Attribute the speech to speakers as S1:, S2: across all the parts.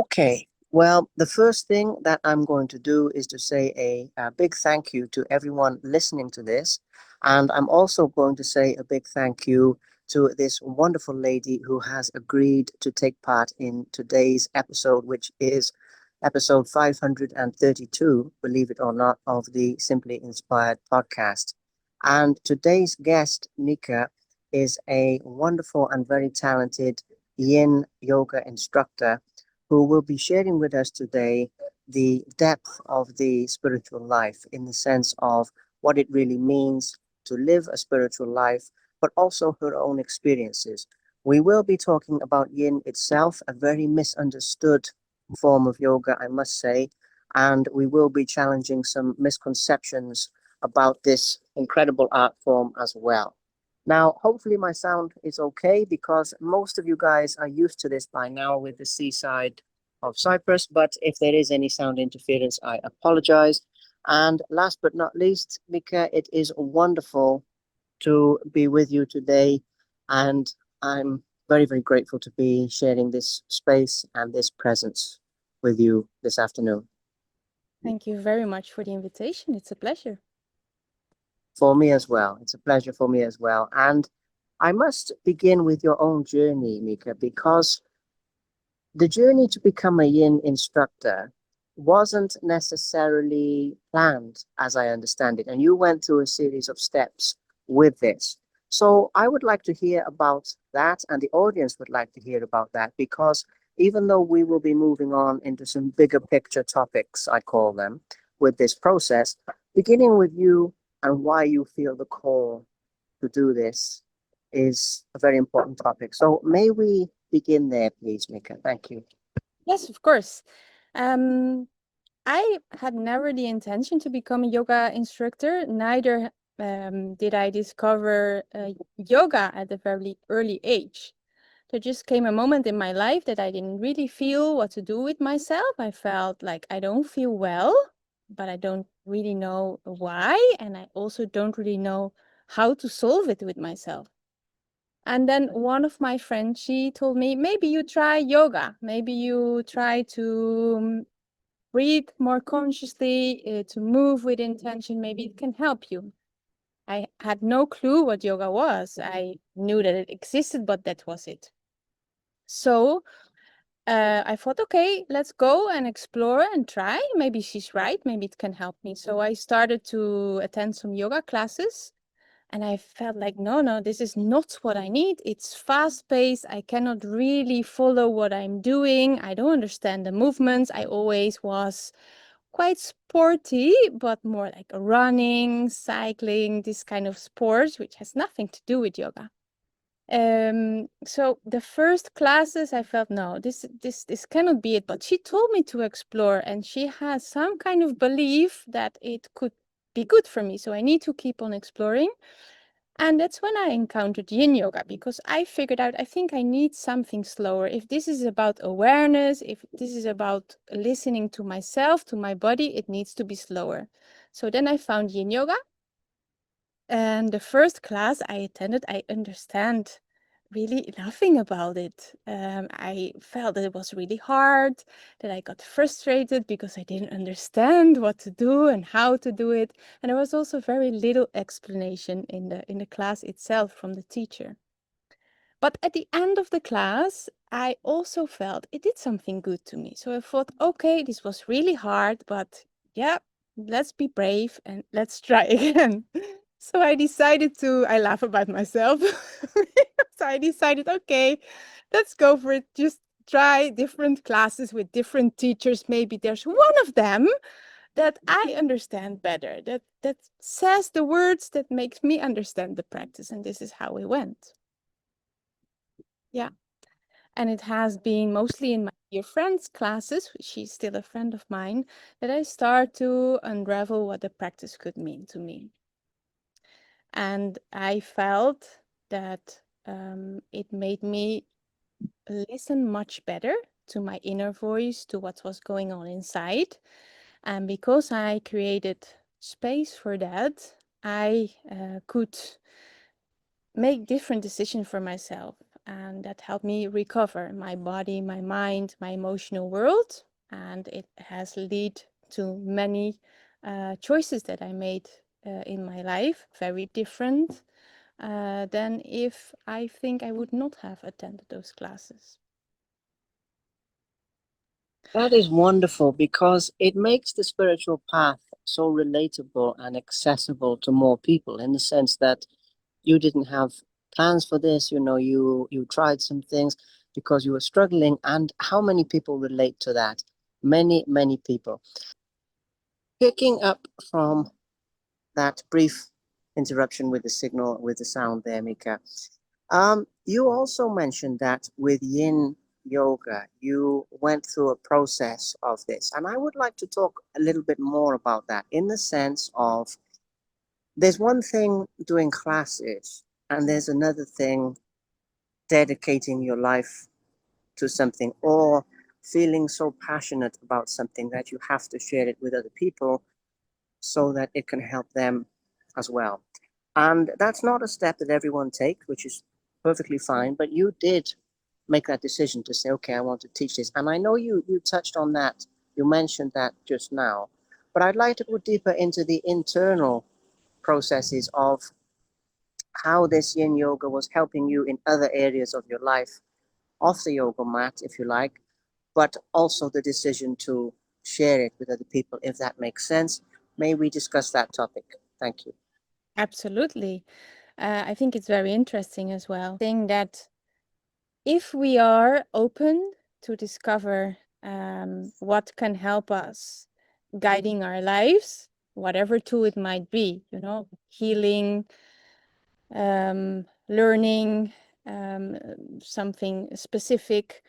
S1: Okay, well, the first thing that I'm going to do is to say a big thank you to everyone listening to this. And I'm also going to say a big thank you to this wonderful lady who has agreed to take part in today's episode, which is episode 532, believe it or not, of the Simply Inspired podcast. And today's guest, Mieke, is a wonderful and very talented Yin Yoga instructor who will be sharing with us today the depth of the spiritual life in the sense of what it really means to live a spiritual life, but also her own experiences. We will be talking about yin itself, a very misunderstood form of yoga, I must say, and we will be challenging some misconceptions about this incredible art form as well. Now, hopefully, my sound is okay because most of you guys are used to this by now with the seaside of Cyprus. But if there is any sound interference, I apologize. And last but not least, Mika, it is wonderful to be with you today. And I'm very, very grateful to be sharing this space and this presence with you this afternoon.
S2: Thank you very much for the invitation. It's a pleasure.
S1: For me as well. It's a pleasure for me as well. And I must begin with your own journey, Mika, because the journey to become a yin instructor wasn't necessarily planned, as I understand it. And you went through a series of steps with this. So I would like to hear about that, and the audience would like to hear about that, because even though we will be moving on into some bigger picture topics, I call them, with this process, beginning with you and why you feel the call to do this is a very important topic. So may we begin there, please, Mika? Thank you.
S2: Yes, of course. Um, I had never the intention to become a yoga instructor. Neither did I discover yoga at a very early age. There just came a moment in my life that I didn't really feel what to do with myself. I felt like I don't feel well, but I don't really know why. And I also don't really know how to solve it with myself. And then one of my friends, she told me, maybe you try yoga. Maybe you try to breathe more consciously, to move with intention. Maybe it can help you. I had no clue what yoga was. I knew that it existed, but that was it. So I thought, okay, let's go and explore and try. Maybe she's right. Maybe it can help me. So I started to attend some yoga classes. And I felt like, no, no, this is not what I need. It's fast paced. I cannot really follow what I'm doing. I don't understand the movements. I always was quite sporty, but more like running, cycling, this kind of sports, which has nothing to do with yoga. So the first classes I felt no, this cannot be it. But she told me to explore, and she has some kind of belief that it could be good for me. So I need to keep on exploring. And that's when I encountered Yin Yoga because I figured out I think I need something slower. If this is about awareness, if this is about listening to myself, to my body, it needs to be slower. So then I found Yin Yoga. And the first class I attended, I understand really nothing about it. I felt that it was really hard, that I got frustrated because I didn't understand what to do and how to do it. And there was also very little explanation in the class itself from the teacher. But at the end of the class, I also felt it did something good to me. So I thought, okay, this was really hard, but yeah, let's be brave and let's try again. So I decided I laugh about myself. So I decided, okay, let's go for it. Just try different classes with different teachers. Maybe there's one of them that I understand better, that says the words that makes me understand the practice. And this is how we went. Yeah. And it has been mostly in my dear friend's classes, she's still a friend of mine, that I start to unravel what the practice could mean to me. And I felt that it made me listen much better to my inner voice, to what was going on inside. And because I created space for that, I could make different decisions for myself. and that helped me recover my body, my mind, my emotional world. And it has led to many choices that I made in my life, very different than if I think I would not have attended those classes.
S1: That is wonderful because it makes the spiritual path so relatable and accessible to more people in the sense that you didn't have plans for this, you tried some things because you were struggling, and how many people relate to that? Many people. Picking up from that brief interruption with the signal, with the sound there, Mika. You also mentioned that with Yin Yoga, you went through a process of this. And I would like to talk a little bit more about that in the sense of there's one thing doing classes, and there's another thing dedicating your life to something or feeling so passionate about something that you have to share it with other people so that it can help them as well. And that's not a step that everyone takes, which is perfectly fine. But you did make that decision to say, okay, I want to teach this. And I know you touched on that. You mentioned that just now. But I'd like to go deeper into the internal processes of how this yin yoga was helping you in other areas of your life, off the yoga mat, if you like, but also the decision to share it with other people, if that makes sense. May we discuss that topic? Thank you.
S2: Absolutely. I think it's very interesting as well. Thing that if we are open to discover what can help us guiding our lives, whatever tool it might be, healing, learning, um, something specific.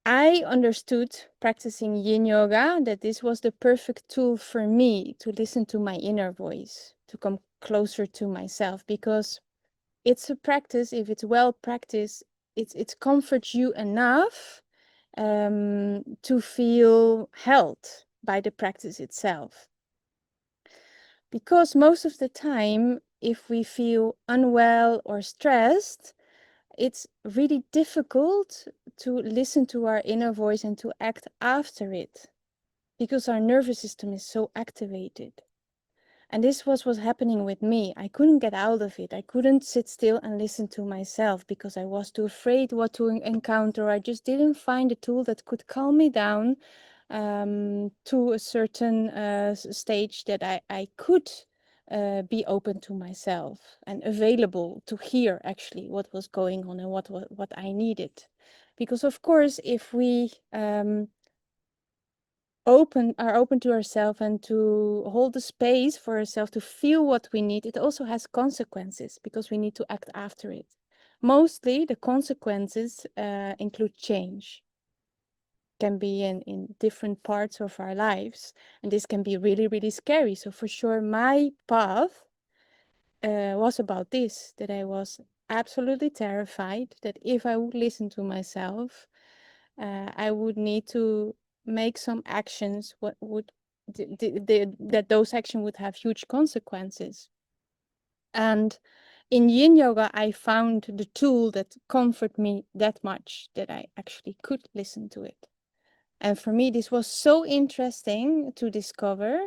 S2: I understood practicing yin yoga that this was the perfect tool for me to listen to my inner voice, to come closer to myself, because it's a practice. If it's well practiced, it comforts you enough to feel held by the practice itself. Because most of the time, if we feel unwell or stressed, it's really difficult to listen to our inner voice and to act after it because our nervous system is so activated. And this was what's happening with me. I couldn't get out of it. I couldn't sit still and listen to myself because I was too afraid what to encounter. I just didn't find a tool that could calm me down to a certain stage that I could be open to myself and available to hear actually what was going on and what I needed. Because of course, if we open to ourselves and to hold the space for ourselves to feel what we need, it also has consequences because we need to act after it. Mostly the consequences include change, can be in different parts of our lives, and this can be really, really scary. So for sure, my path was about this, that I was absolutely terrified that if I would listen to myself, I would need to make some actions what would that those actions would have huge consequences. And in yin yoga, I found the tool that comforted me that much that I actually could listen to it. And for me, this was so interesting to discover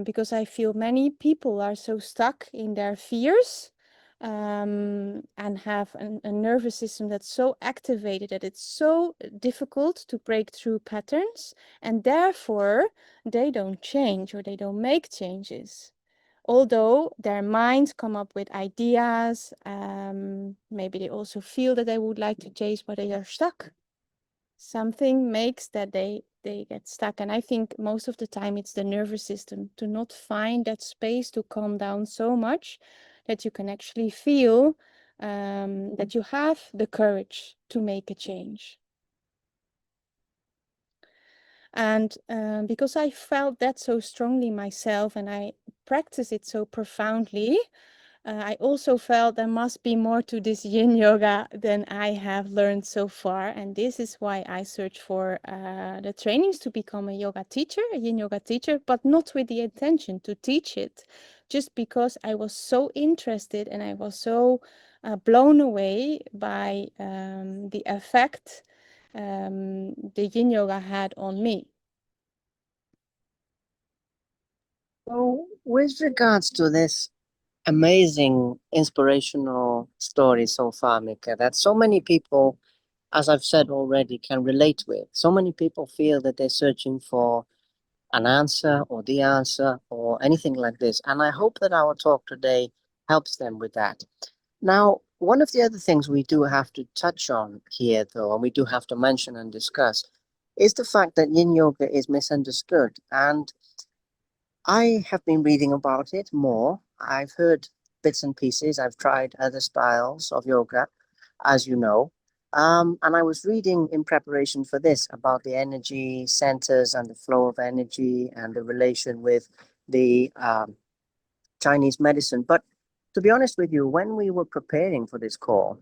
S2: because I feel many people are so stuck in their fears and have a nervous system that's so activated that it's so difficult to break through patterns. And therefore, they don't change or they don't make changes. Although their minds come up with ideas, maybe they also feel that they would like to change, but they are stuck. Something makes that they get stuck, and I think most of the time it's the nervous system to not find that space to calm down so much that you can actually feel that you have the courage to make a change. And because I felt that so strongly myself and I practice it so profoundly, I also felt there must be more to this yin yoga than I have learned so far. And this is why I search for the trainings to become a yoga teacher, a yin yoga teacher, but not with the intention to teach it, just because I was so interested and I was so blown away by the effect the Yin Yoga had on me.
S1: So, with regards to this amazing inspirational story so far, Mika, that so many people, as I've said already, can relate with. So many people feel that they're searching for an answer or the answer or anything like this. And I hope that our talk today helps them with that. Now, one of the other things we do have to touch on here, though, and we do have to mention and discuss, is the fact that yin yoga is misunderstood. And I have been reading about it more. I've heard bits and pieces. I've tried other styles of yoga, as you know. And I was reading in preparation for this about the energy centers and the flow of energy and the relation with the Chinese medicine. But to be honest with you, when we were preparing for this call,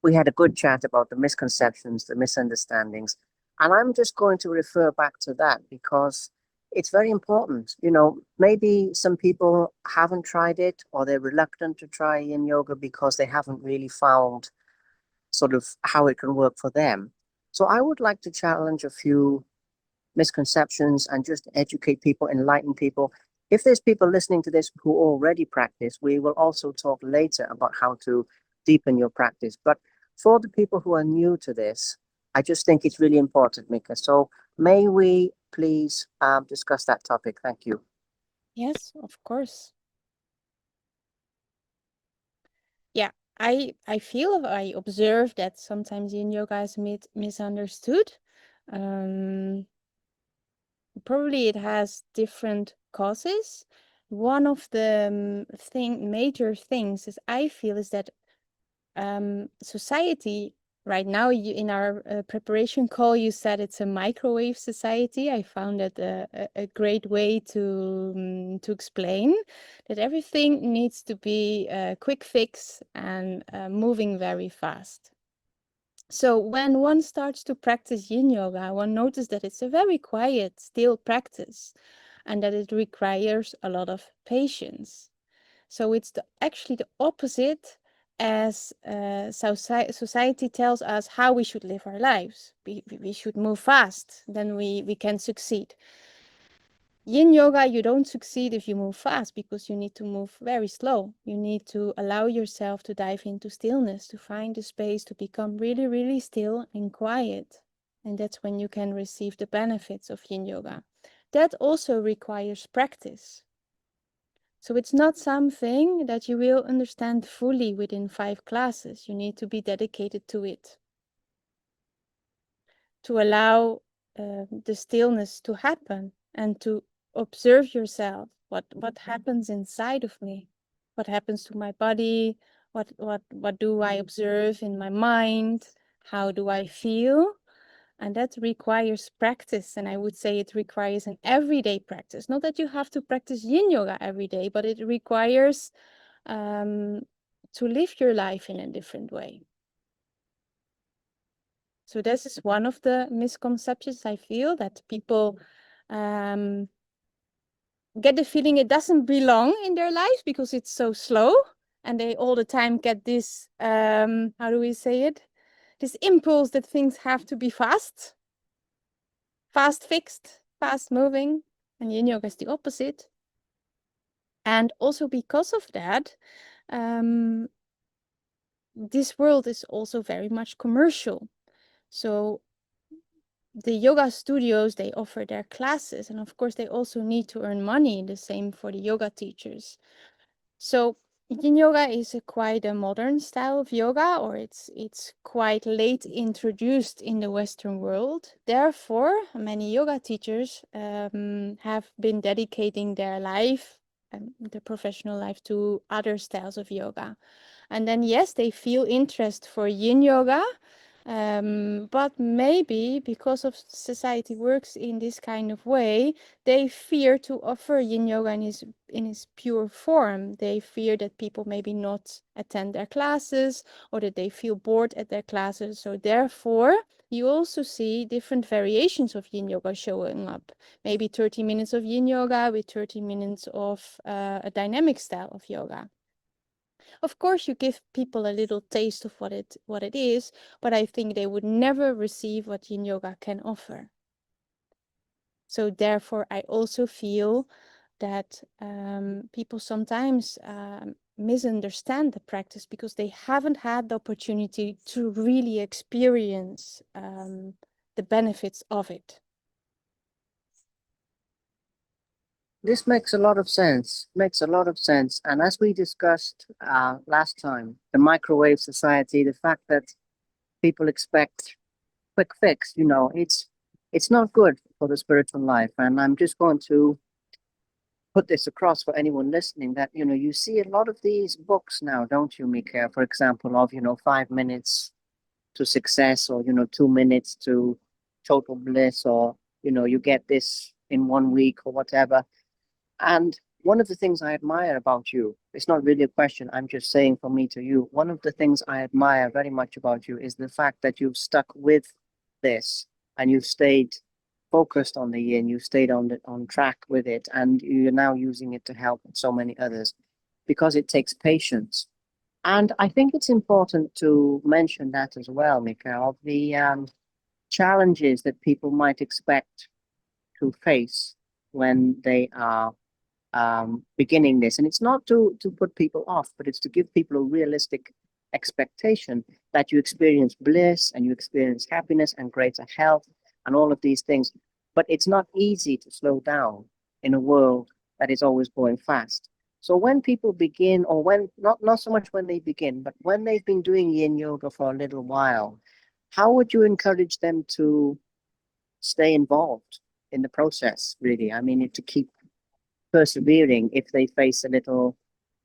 S1: we had a good chat about the misconceptions, the misunderstandings. And I'm just going to refer back to that because it's very important. You know, maybe some people haven't tried it or they're reluctant to try yin yoga because they haven't really found sort of how it can work for them. So I would like to challenge a few misconceptions and just educate people, enlighten people. If there's people listening to this who already practice, we will also talk later about how to deepen your practice. But for the people who are new to this, I just think it's really important, Mika. So may we please discuss that topic? Thank you.
S2: Yes, of course. Yeah, I feel I observe that sometimes Yin Yoga is misunderstood. Um, Probably it has different causes. One of the major things is I feel is that society right now, in our preparation call, you said it's a microwave society. I found that a great way to explain that everything needs to be a quick fix and moving very fast. So when one starts to practice yin yoga, one notices that it's a very quiet, still practice and that it requires a lot of patience. So it's actually the opposite as society tells us how we should live our lives. We should move fast, then we can succeed. Yin yoga, you don't succeed if you move fast because you need to move very slow. You need to allow yourself to dive into stillness, to find the space to become really, really still and quiet. And that's when you can receive the benefits of yin yoga. That also requires practice. So it's not something that you will understand fully within 5 classes. You need to be dedicated to it, to allow the stillness to happen and to observe yourself. What happens inside of me? What happens to my body? What do I observe in my mind? How do I feel? And that requires practice. And I would say it requires an everyday practice. Not that you have to practice yin yoga every day, but it requires um, to live your life in a different way. So this is one of the misconceptions I feel that people um, get the feeling it doesn't belong in their lives because it's so slow, and they all the time get this how do we say it? This impulse that things have to be fast, fast fixed, fast moving, and yin yoga is the opposite. And also because of that, um, this world is also very much commercial. So the yoga studios, they offer their classes, and of course they also need to earn money, the same for the yoga teachers. So yin yoga is quite a modern style of yoga, or it's quite late introduced in the Western world. Therefore, many yoga teachers have been dedicating their life, their professional life, to other styles of yoga. And then yes, they feel interest for yin yoga, but maybe because of society works in this kind of way, they fear to offer yin yoga in its pure form. They fear that people maybe not attend their classes or that they feel bored at their classes. So therefore, you also see different variations of yin yoga showing up. Maybe 30 minutes of yin yoga with 30 minutes of a dynamic style of yoga. Of course, you give people a little taste of what it is, but I think they would never receive what Yin Yoga can offer. So therefore, I also feel that people sometimes misunderstand the practice because they haven't had the opportunity to really experience the benefits of it.
S1: This makes a lot of sense. Makes a lot of sense. And as we discussed last time, the microwave society, the fact that people expect quick fix, it's not good for the spiritual life. And I'm just going to put this across for anyone listening that, you see a lot of these books now, don't you, Mika? For example, of, 5 minutes to success, or, 2 minutes to total bliss, or, you get this in 1 week or whatever. And one of the things I admire about you, it's not really a question, I'm just saying from me to you. One of the things I admire very much about you is the fact that you've stuck with this, and you've stayed focused on the yin, you stayed on track with it, and you're now using it to help so many others, because it takes patience. And I think it's important to mention that as well, Mika, of the challenges that people might expect to face when they are beginning this. And it's not to put people off, but it's to give people a realistic expectation that you experience bliss and you experience happiness and greater health and all of these things. But it's not easy to slow down in a world that is always going fast. So when people begin, or when not so much when they begin, but when they've been doing yin yoga for a little while, how would you encourage them to stay involved in the process, really? I mean, to keep persevering if they face a little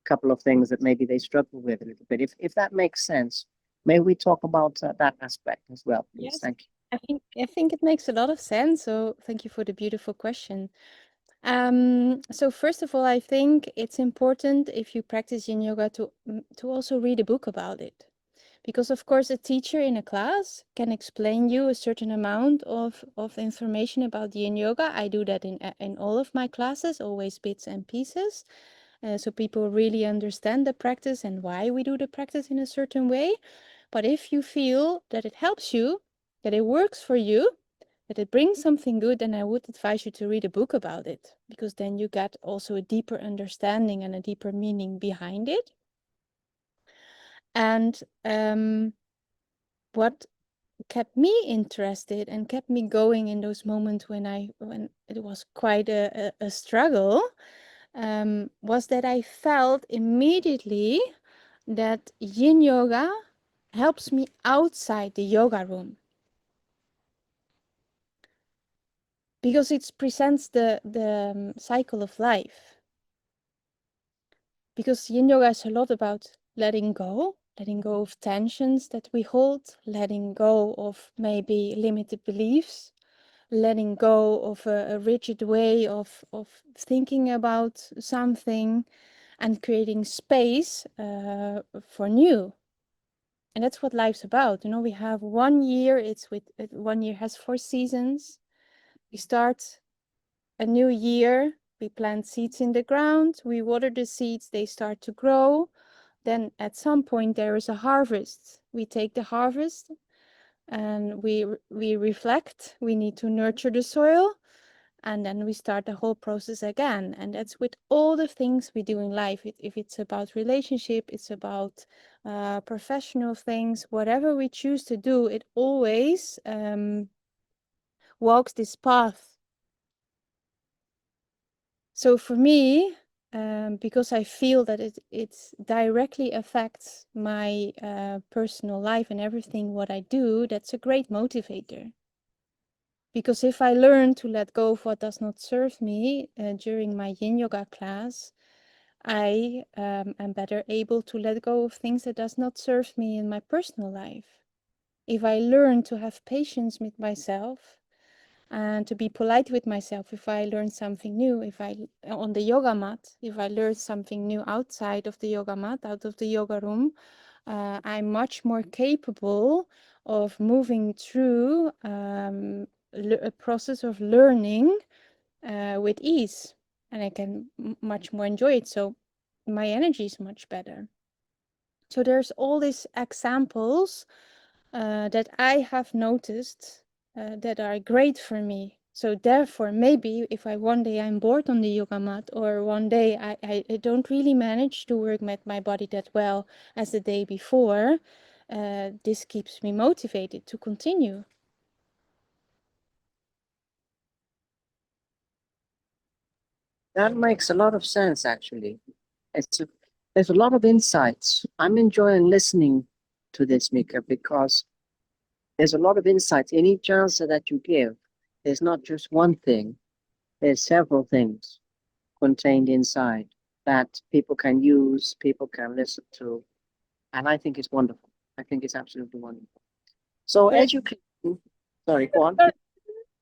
S1: couple of things that maybe they struggle with a little bit. If that makes sense, may we talk about that aspect as well, please?
S2: Yes,
S1: Thank you.
S2: I think it makes a lot of sense. So thank you for the beautiful question. So first of all, I think it's important if you practice Yin Yoga to also read a book about it. Because of course a teacher in a class can explain you a certain amount of information about Yin Yoga. I do that in all of my classes, always bits and pieces. So people really understand the practice and why we do the practice in a certain way. But if you feel that it helps you, that it works for you, that it brings something good, then I would advise you to read a book about it, because then you get also a deeper understanding and a deeper meaning behind it. And what kept me interested and kept me going in those moments when it was quite a struggle, was that I felt immediately that Yin Yoga helps me outside the yoga room, because it presents the cycle of life. Because Yin Yoga is a lot about letting go of tensions that we hold, letting go of maybe limited beliefs, letting go of a rigid way of thinking about something, and creating space for new. And that's what life's about. We have 1 year, 1 year has 4 seasons. We start a new year, we plant seeds in the ground, we water the seeds, they start to grow. Then at some point there is a harvest. We take the harvest and we reflect. We need to nurture the soil, and then we start the whole process again. And that's with all the things we do in life. If it's about relationship, it's about professional things, whatever we choose to do, it always walks this path. So for me, because I feel that it directly affects my personal life and everything what I do, that's a great motivator. Because if I learn to let go of what does not serve me during my Yin Yoga class, I am better able to let go of things that does not serve me in my personal life. If I learn to have patience with myself and to be polite with myself, if I learn something new, if I on the yoga mat, if I learn something new outside of the yoga mat, out of the yoga room, I'm much more capable of moving through a process of learning with ease, and I can much more enjoy it. So my energy is much better. So there's all these examples that I have noticed that are great for me. So therefore, maybe if I one day I'm bored on the yoga mat, or one day I don't really manage to work with my body that well as the day before, this keeps me motivated to continue.
S1: That makes a lot of sense, actually. It's a, there's a lot of insights. I'm enjoying listening to this, Mika, because there's a lot of insights in each answer that you give. There's not just one thing, there's several things contained inside that people can use, people can listen to. And I think it's wonderful. I think it's absolutely wonderful. So,
S2: But
S1: education, sorry, go on.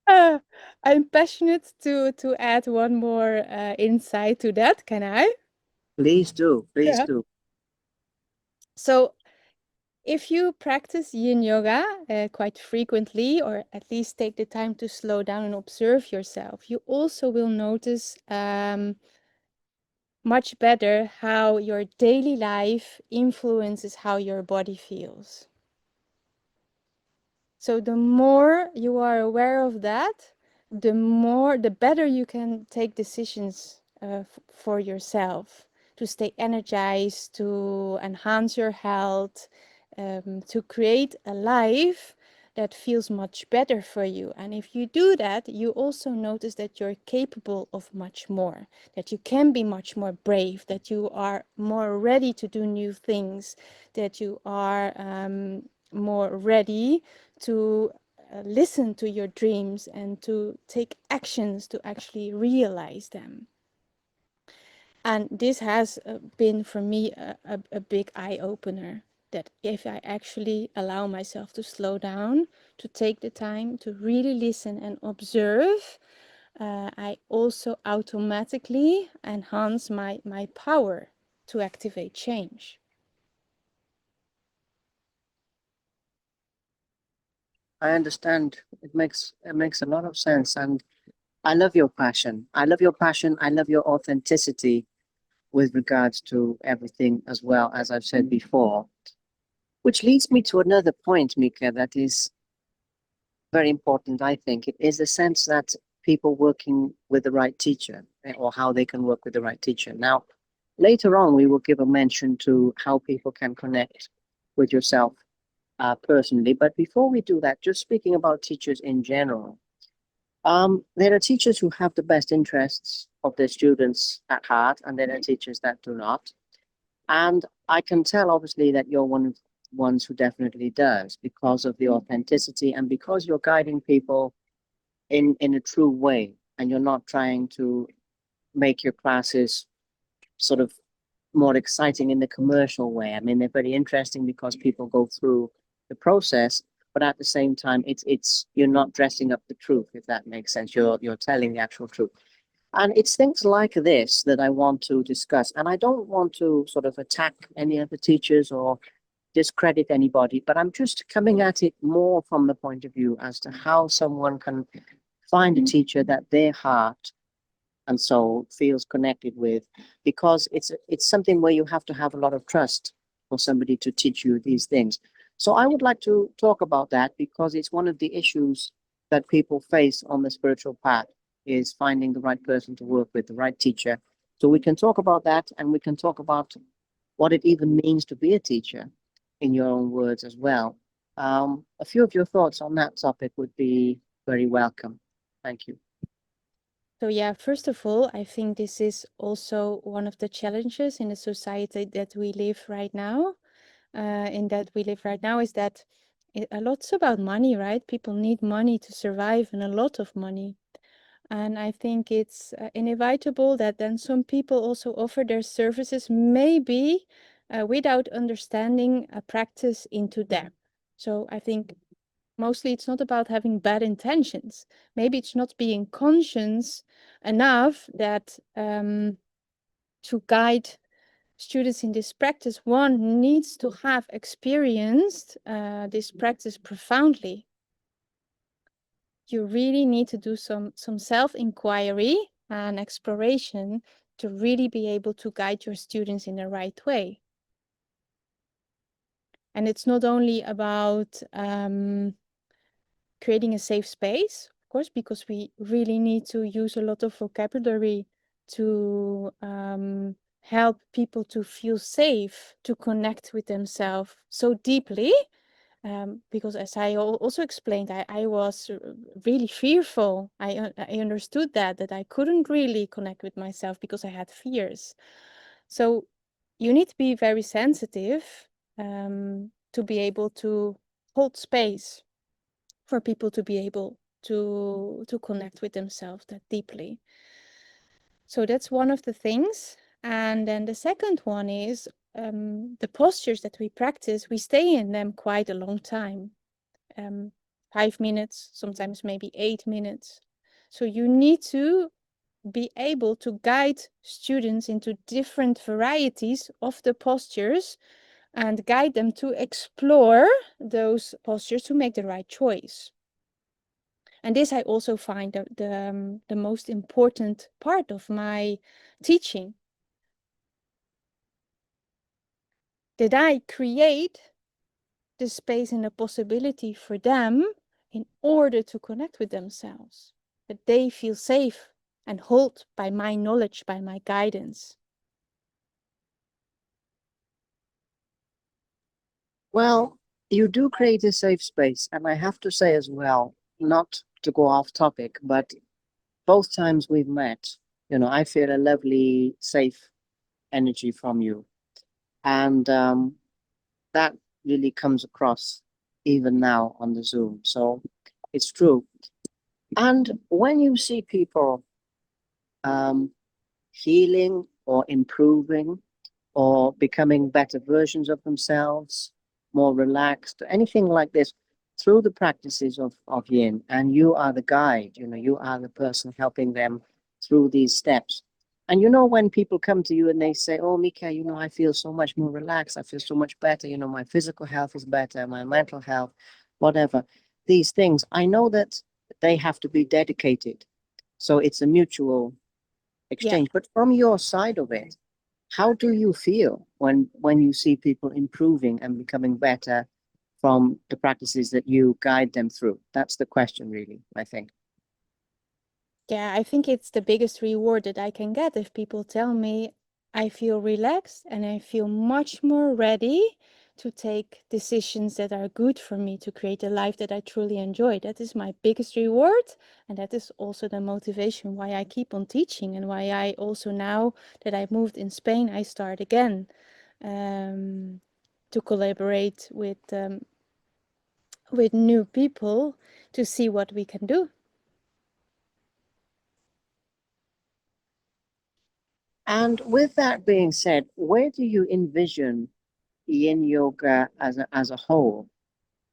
S2: uh, I'm passionate to add one more insight to that. Can I?
S1: Please do, please
S2: Yeah.
S1: do.
S2: So if you practice yin yoga quite frequently, or at least take the time to slow down and observe yourself, you also will notice much better how your daily life influences how your body feels. So the more you are aware of that, the better you can take decisions for yourself to stay energized, to enhance your health, to create a life that feels much better for you. And if you do that, you also notice that you're capable of much more, that you can be much more brave, that you are more ready to do new things, that you are more ready to listen to your dreams and to take actions to actually realize them. And this has been for me a big eye opener, that if I actually allow myself to slow down, to take the time to really listen and observe, I also automatically enhance my power to activate change.
S1: I understand. It makes a lot of sense, and I love your passion. I love your passion. I love your authenticity with regards to everything, as well as I've said before. Which leads me to another point, Mika, that is very important. I think it is the sense that people working with the right teacher, or how they can work with the right teacher. Now, later on, we will give a mention to how people can connect with yourself personally. But before we do that, just speaking about teachers in general, there are teachers who have the best interests of their students at heart, and there are teachers that do not. And I can tell, obviously, that you're one of the ones who definitely does, because of the authenticity and because you're guiding people in a true way, and you're not trying to make your classes sort of more exciting in the commercial way. I mean, they're very interesting because people go through the process, but at the same time, it's you're not dressing up the truth, if that makes sense. You're telling the actual truth. And it's things like this that I want to discuss. And I don't want to sort of attack any of the teachers or discredit anybody, but I'm just coming at it more from the point of view as to how someone can find a teacher that their heart and soul feels connected with, because it's something where you have to have a lot of trust for somebody to teach you these things. So I would like to talk about that, because it's one of the issues that people face on the spiritual path, is finding the right person to work with, the right teacher. So we can talk about that, and we can talk about what it even means to be a teacher in your own words as well. A few of your thoughts on that topic would be very welcome. Thank you.
S2: So yeah, first of all, I think this is also one of the challenges in the society that we live right now. Is that a lot's about money, right? People need money to survive, and a lot of money. And I think it's inevitable that then some people also offer their services, maybe without understanding a practice into them. So I think mostly it's not about having bad intentions. Maybe it's not being conscious enough that to guide students in this practice, one needs to have experienced this practice profoundly. You really need to do some self-inquiry and exploration to really be able to guide your students in the right way. And it's not only about creating a safe space, of course, because we really need to use a lot of vocabulary to help people to feel safe, to connect with themselves so deeply. Because as I also explained, I was really fearful. I understood that I couldn't really connect with myself because I had fears. So you need to be very sensitive to be able to hold space for people to be able to connect with themselves that deeply. So that's one of the things. And then the second one is the postures that we practice, we stay in them quite a long time. 5 minutes, sometimes maybe 8 minutes. So you need to be able to guide students into different varieties of the postures and guide them to explore those postures to make the right choice. And this I also find the most important part of my teaching. Did I create the space and the possibility for them in order to connect with themselves? That they feel safe and held by my knowledge, by my guidance.
S1: Well, you do create a safe space, and I have to say as well, not to go off topic, but both times we've met, I feel a lovely, safe energy from you. And that really comes across even now on the Zoom. So it's true. And when you see people um, healing or improving or becoming better versions of themselves, more relaxed, anything like this, through the practices of yin, and you are the guide, you are the person helping them through these steps. And when people come to you and they say, "Oh, Mieke, I feel so much more relaxed, I feel so much better, my physical health is better, my mental health, whatever, these things," I know that they have to be dedicated. So it's a mutual
S2: Yeah.
S1: exchange. But from your side of it, how do you feel when you see people improving and becoming better from the practices that you guide them through? That's the question, really, I think.
S2: Yeah, I think it's the biggest reward that I can get if people tell me I feel relaxed and I feel much more ready to take decisions that are good for me to create a life that I truly enjoy. That is my biggest reward. And that is also the motivation why I keep on teaching and why I also, now that I moved in Spain, I start again um, to collaborate with new people to see what we can do.
S1: And with that being said, where do you envision Yin Yoga as a whole?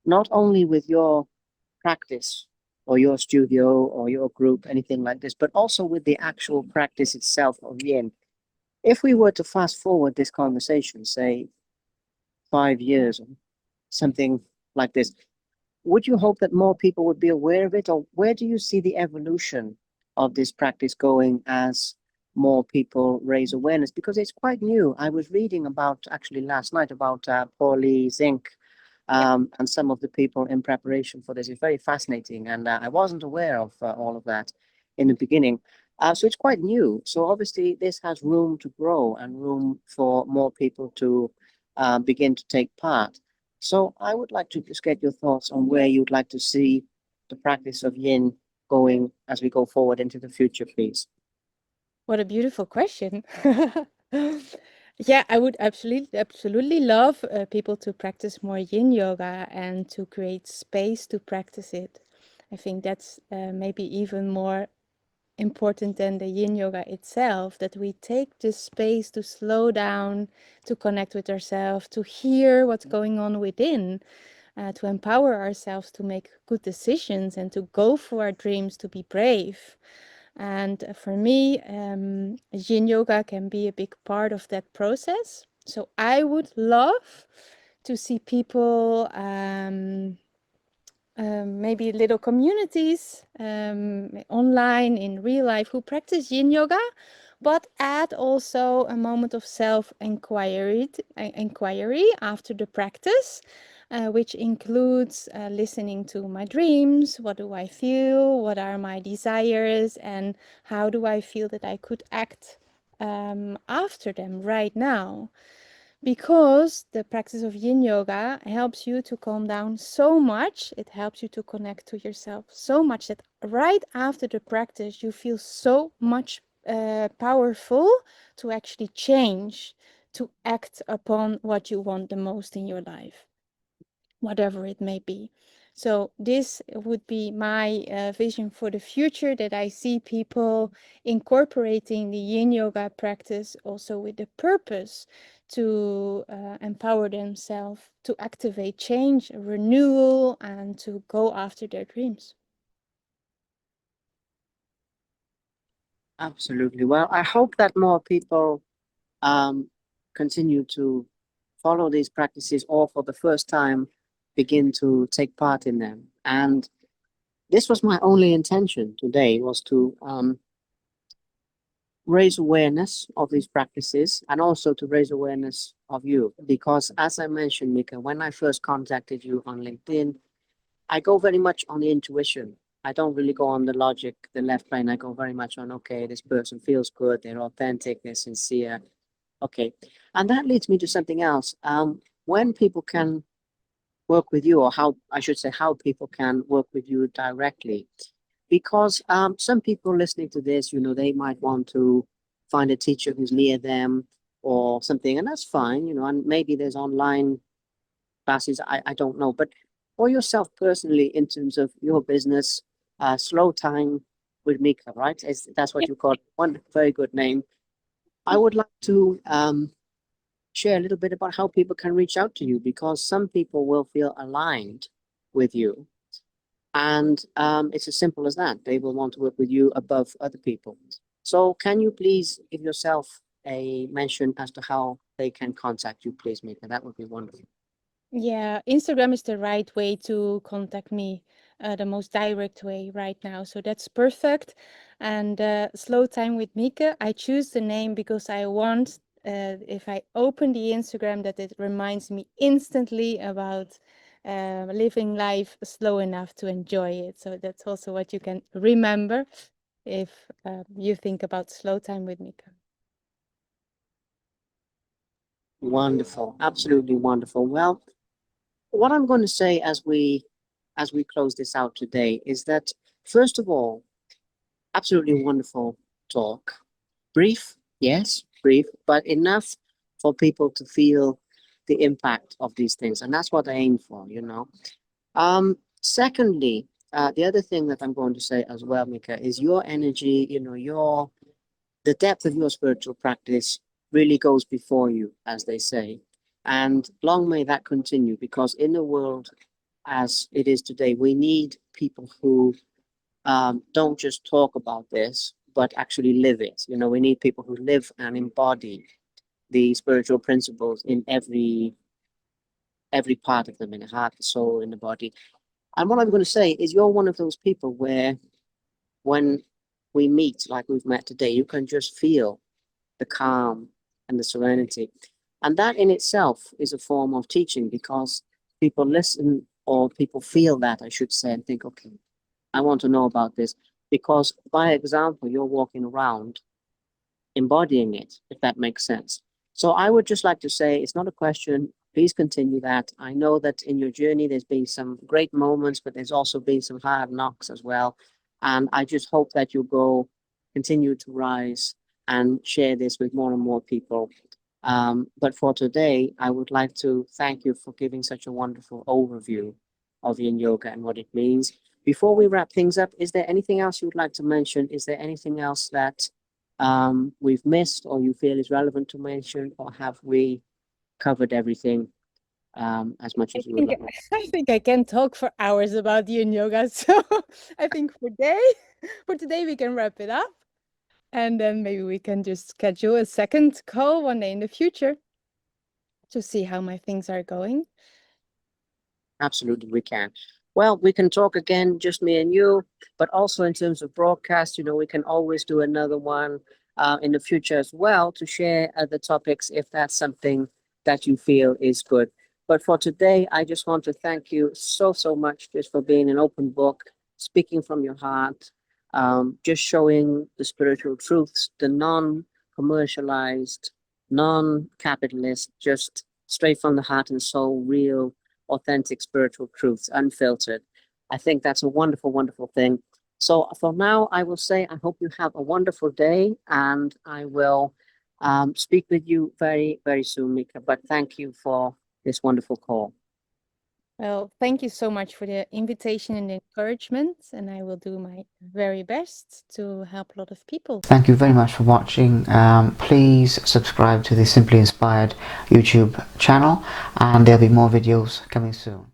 S1: Not only with your practice or your studio or your group, anything like this, but also with the actual practice itself of Yin. If we were to fast forward this conversation, say 5 years or something like this, would you hope that more people would be aware of it, or where do you see the evolution of this practice going as more people raise awareness? Because it's quite new. I was reading about, actually last night, about Paulie Zink
S2: Yeah.
S1: and some of the people in preparation for this. It's very fascinating, and I wasn't aware of all of that in the beginning. So it's quite new. So obviously, this has room to grow and room for more people to begin to take part. So I would like to just get your thoughts on where you'd like to see the practice of yin going as we go forward into the future, please.
S2: What a beautiful question. Yeah, I would absolutely love people to practice more yin yoga and to create space to practice it. I think that's maybe even more important than the yin yoga itself, that we take the space to slow down, to connect with ourselves, to hear what's going on within, to empower ourselves to make good decisions and to go for our dreams, to be brave. And for me, Yin Yoga can be a big part of that process. So I would love to see people, maybe little communities online in real life who practice Yin Yoga, but add also a moment of self inquiry after the practice, which includes listening to my dreams. What do I feel? What are my desires? And how do I feel that I could act after them right now? Because the practice of yin yoga helps you to calm down so much, it helps you to connect to yourself so much that right after the practice, you feel so much powerful to actually change, to act upon what you want the most in your life, whatever it may be. So this would be my vision for the future, that I see people incorporating the yin yoga practice also with the purpose to empower themselves, to activate change, renewal, and to go after their dreams.
S1: Absolutely. Well, I hope that more people um, continue to follow these practices or for the first time begin to take part in them. And this was my only intention today, was to raise awareness of these practices and also to raise awareness of you. Because as I mentioned, Mika, when I first contacted you on LinkedIn, I go very much on the intuition. I don't really go on the logic, the left brain. I go very much on, okay, this person feels good, they're authentic, they're sincere. Okay. And that leads me to something else. When people can work with you, or how I should say, how people can work with you directly, because some people listening to this, they might want to find a teacher who's near them or something, and that's fine, and maybe there's online classes, I don't know. But for yourself personally, in terms of your business, Slow Time with Mika, right? That's what you call it. One very good name. I would like to share a little bit about how people can reach out to you, because some people will feel aligned with you, and it's as simple as that. They will want to work with you above other people. So, can you please give yourself a mention as to how they can contact you, please, Mika? That would be wonderful.
S2: Yeah, Instagram is the right way to contact me, the most direct way right now. So that's perfect. And Slow Time with Mieke, I choose the name because I want, if I open the Instagram, that it reminds me instantly about living life slow enough to enjoy it. So that's also what you can remember if you think about Slow Time with Mieke.
S1: Wonderful, absolutely wonderful. Well, what I'm going to say as we close this out today is that, first of all, absolutely wonderful talk. Brief, yes, brief, but enough for people to feel the impact of these things, and that's what I aim for. Secondly, the other thing that I'm going to say as well, Mika, is your energy. Your the depth of your spiritual practice really goes before you, as they say, and long may that continue. Because in the world as it is today, we need people who don't just talk about this, but actually live it. We need people who live and embody the spiritual principles in every part of them, in the heart, the soul, in the body. And what I'm going to say is, you're one of those people where, when we meet, like we've met today, you can just feel the calm and the serenity. And that in itself is a form of teaching, because people listen, or people feel that, I should say, and think, okay, I want to know about this. Because by example, you're walking around embodying it, if that makes sense. So I would just like to say, it's not a question. Please continue that. I know that in your journey, there's been some great moments, but there's also been some hard knocks as well. And I just hope that you go continue to rise and share this with more and more people. But for today, I would like to thank you for giving such a wonderful overview of Yin Yoga and what it means. Before we wrap things up, is there anything else you would like to mention? Is there anything else that we've missed, or you feel is relevant to mention, or have we covered everything as much
S2: I
S1: as you would
S2: think
S1: like?
S2: I think I can talk for hours about yin yoga. So I think for today we can wrap it up. And then maybe we can just schedule a second call one day in the future to see how my things are going.
S1: Absolutely, we can. Well, we can talk again, just me and you, but also in terms of broadcast, we can always do another one. in the future as well to share the topics if that's something that you feel is good. But for today, I just want to thank you so, so much just for being an open book, speaking from your heart, just showing the spiritual truths, the non commercialized, non capitalist, just straight from the heart and soul, real, authentic spiritual truths, unfiltered. I think that's a wonderful, wonderful thing. So for now, I will say I hope you have a wonderful day, and I will speak with you very, very soon, Mieke. But thank you for this wonderful call.
S2: Well, thank you so much for the invitation and the encouragement, and I will do my very best to help a lot of people.
S3: Thank you very much for watching. Please subscribe to the Simply Inspired YouTube channel, and there'll be more videos coming soon.